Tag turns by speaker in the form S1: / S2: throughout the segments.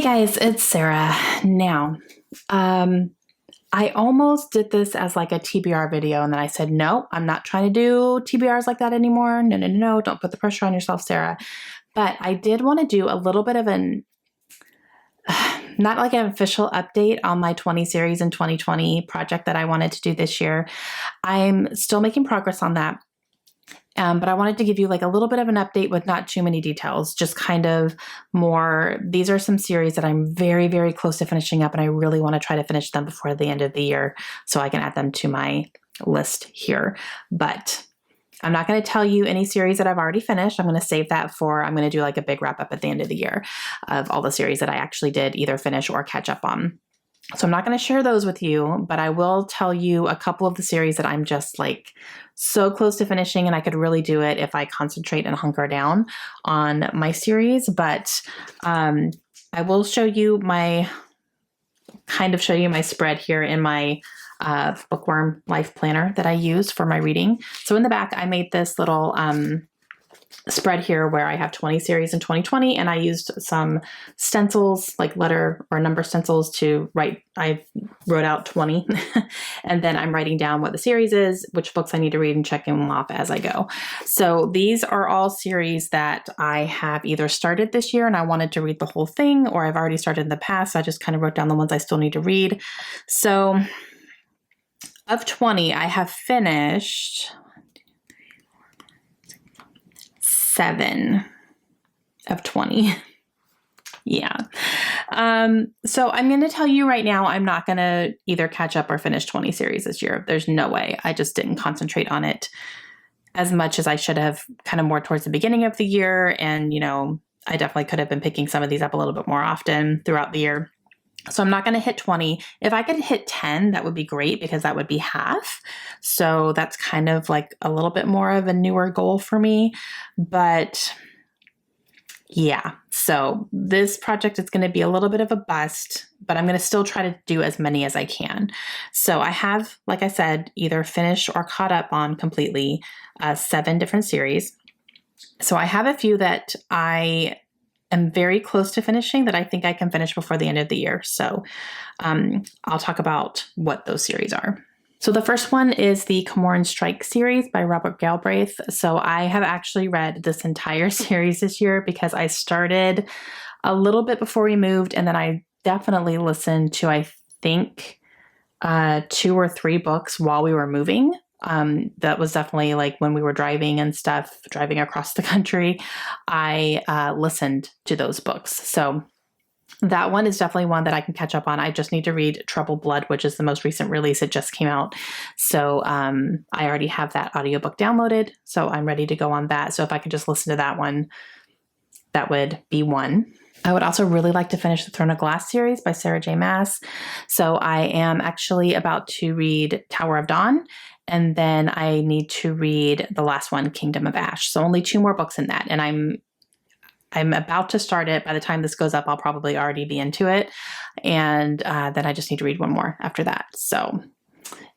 S1: guys, it's Sarah. Now, I almost did this as like a TBR video, and then I said, no, I'm not trying to do TBRs like that anymore. No, don't put the pressure on yourself, Sarah. But I did want to do a little bit of not like an official update on my 20 series in 2020 project that I wanted to do this year. I'm still making progress on that. But I wanted to give you like a little bit of an update with not too many details, just kind of more. These are some series that I'm very, very close to finishing up, and I really want to try to finish them before the end of the year so I can add them to my list here. But I'm not going to tell you any series that I've already finished. I'm going to save that I'm going to do like a big wrap up at the end of the year of all the series that I actually did either finish or catch up on. So I'm not going to share those with you, but I will tell you a couple of the series that I'm just like so close to finishing, and I could really do it if I concentrate and hunker down on my series. But I will show you my spread here in my Bookworm Life Planner that I use for my reading. So in the back, I made this little spread here where I have 20 series in 2020, and I used some stencils, like letter or number stencils to write. I wrote out 20 and then I'm writing down what the series is, which books I need to read, and checking them off as I go. So these are all series that I have either started this year and I wanted to read the whole thing, or I've already started in the past. So I just kind of wrote down the ones I still need to read. So of 20, I have finished 7 of 20. Yeah. So I'm going to tell you right now, I'm not going to either catch up or finish 20 series this year. There's no way. I just didn't concentrate on it as much as I should have, kind of more towards the beginning of the year. And, I definitely could have been picking some of these up a little bit more often throughout the year. So I'm not going to hit 20. If I could hit 10, that would be great, because that would be half. So that's kind of like a little bit more of a newer goal for me. But yeah, so this project is going to be a little bit of a bust, but I'm going to still try to do as many as I can. So I have, like I said, either finished or caught up on completely 7 different series. So I have a few that I am very close to finishing that I think I can finish before the end of the year. So I'll talk about what those series are. So the first one is the Camoran Strike series by Robert Galbraith. So I have actually read this entire series this year because I started a little bit before we moved, and then I definitely listened to, I think, 2 or 3 books while we were moving. That was definitely like when we were driving and stuff, driving across the country, I listened to those books. So that one is definitely one that I can catch up on. I just need to read Troubled Blood, which is the most recent release. It just came out. So I already have that audiobook downloaded, so I'm ready to go on that. So if I could just listen to that one, that would be one. I would also really like to finish the Throne of Glass series by Sarah J. Maas. So I am actually about to read Tower of Dawn, and then I need to read the last one, Kingdom of Ash. So only 2 more books in that. And I'm about to start it. By the time this goes up, I'll probably already be into it. And then I just need to read 1 more after that. So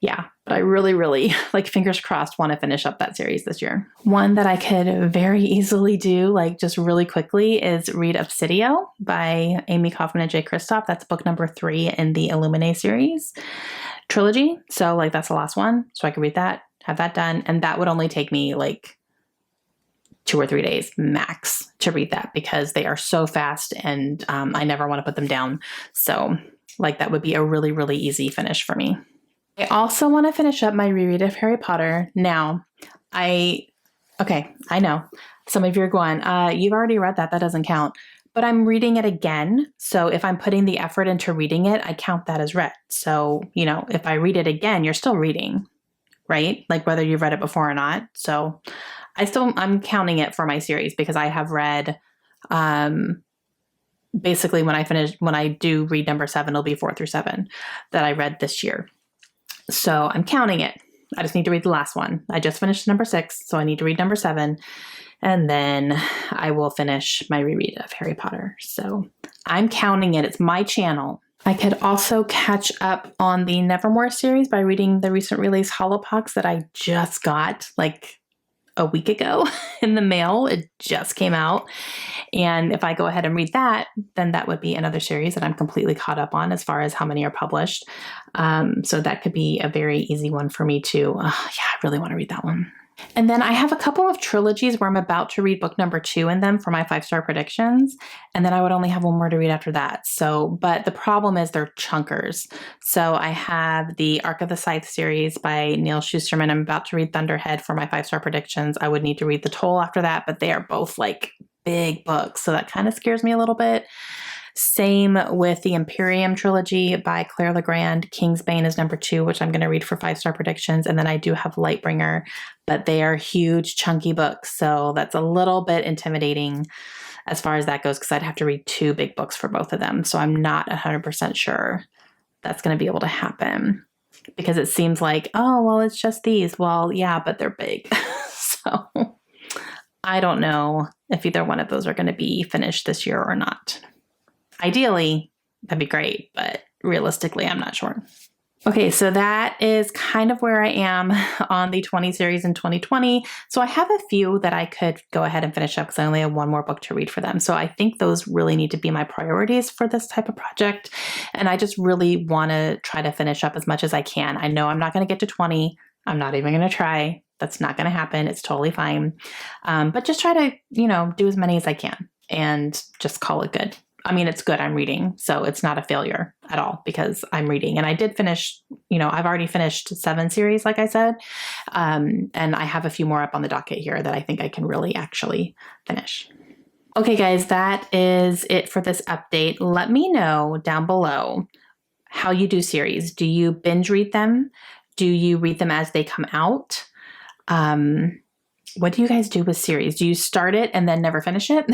S1: yeah, but I really, really, like, fingers crossed, want to finish up that series this year. One that I could very easily do, like just really quickly, is read Obsidio by Amy Kaufman and Jay Kristoff. That's book number 3 in the Illuminae series trilogy. So like that's the last one. So I could read that, have that done. And that would only take me like 2 or 3 days max to read that, because they are so fast, and I never want to put them down. So like that would be a really, really easy finish for me. I also want to finish up my reread of Harry Potter. Now, I know some of you are going, you've already read that. That doesn't count. But I'm reading it again. So if I'm putting the effort into reading it, I count that as read. So, if I read it again, you're still reading, right? Like whether you've read it before or not. So I'm counting it for my series, because I have read, basically when I do read number 7, it'll be 4 through 7 that I read this year. So I'm counting it. I just need to read the last one. I just finished number 6, so I need to read number 7, and then I will finish my reread of Harry Potter. So I'm counting it. It's my channel. I could also catch up on the Nevermore series by reading the recent release Holopox that I just got like a week ago in the mail. It just came out. And if I go ahead and read that, then that would be another series that I'm completely caught up on as far as how many are published. So that could be a very easy one for me too. Yeah, I really want to read that one. And then I have a couple of trilogies where I'm about to read book number 2 in them for my 5-star predictions. And then I would only have one more to read after that. So, but the problem is they're chunkers. So I have the Arc of the Scythe series by Neil Shusterman. I'm about to read Thunderhead for my 5-star predictions. I would need to read The Toll after that, but they are both like big books. So that kind of scares me a little bit. Same with the Imperium trilogy by Claire Legrand. Kingsbane is number 2, which I'm going to read for 5-star predictions. And then I do have Lightbringer, but they are huge, chunky books. So that's a little bit intimidating as far as that goes, because I'd have to read 2 big books for both of them. So I'm not 100% sure that's going to be able to happen, because it seems like, oh, well, it's just these. Well, yeah, but they're big. So I don't know if either one of those are going to be finished this year or not. Ideally, that'd be great, but realistically, I'm not sure. Okay, so that is kind of where I am on the 20 series in 2020. So I have a few that I could go ahead and finish up because I only have one more book to read for them. So I think those really need to be my priorities for this type of project. And I just really want to try to finish up as much as I can. I know I'm not going to get to 20. I'm not even going to try. That's not going to happen. It's totally fine. But just try to, do as many as I can and just call it good. I mean, it's good. I'm reading, so it's not a failure at all because I'm reading. And I did finish, I've already finished 7 series, like I said. And I have a few more up on the docket here that I think I can really actually finish. Okay, guys, that is it for this update. Let me know down below how you do series. Do you binge read them? Do you read them as they come out? What do you guys do with series? Do you start it and then never finish it?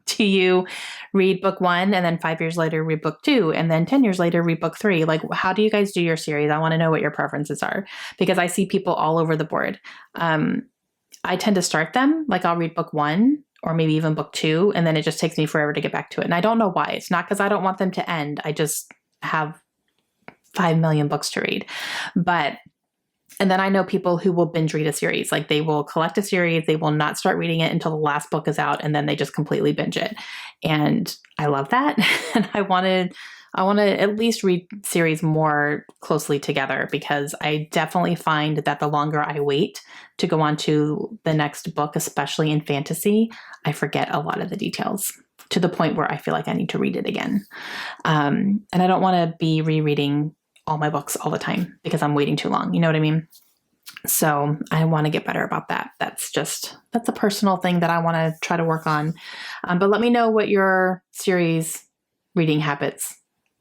S1: Do you read book 1 and then 5 years later read book 2 and then 10 years later read book 3? Like, how do you guys do your series? I want to know what your preferences are because I see people all over the board. I tend to start them, like I'll read book 1 or maybe even book 2, and then it just takes me forever to get back to it. And I don't know why. It's not because I don't want them to end. I just have 5 million books to read. And then I know people who will binge read a series. Like they will collect a series, they will not start reading it until the last book is out, and then they just completely binge it. And I love that. And I want to at least read series more closely together because I definitely find that the longer I wait to go on to the next book, especially in fantasy, I forget a lot of the details to the point where I feel like I need to read it again. And I don't want to be rereading all my books all the time because I'm waiting too long. You know what I mean? So I want to get better about that. That's a personal thing that I want to try to work on. But let me know what your series reading habits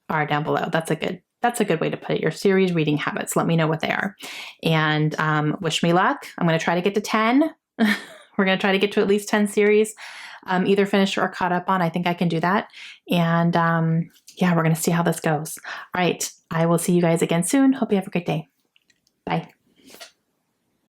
S1: are down below. That's a good way to put it. Your series reading habits. Let me know what they are. And wish me luck. I'm going to try to get to 10. We're going to try to get to at least 10 series, either finished or caught up on. I think I can do that. And we're going to see how this goes. All right. I will see you guys again soon. Hope you have a great day. Bye.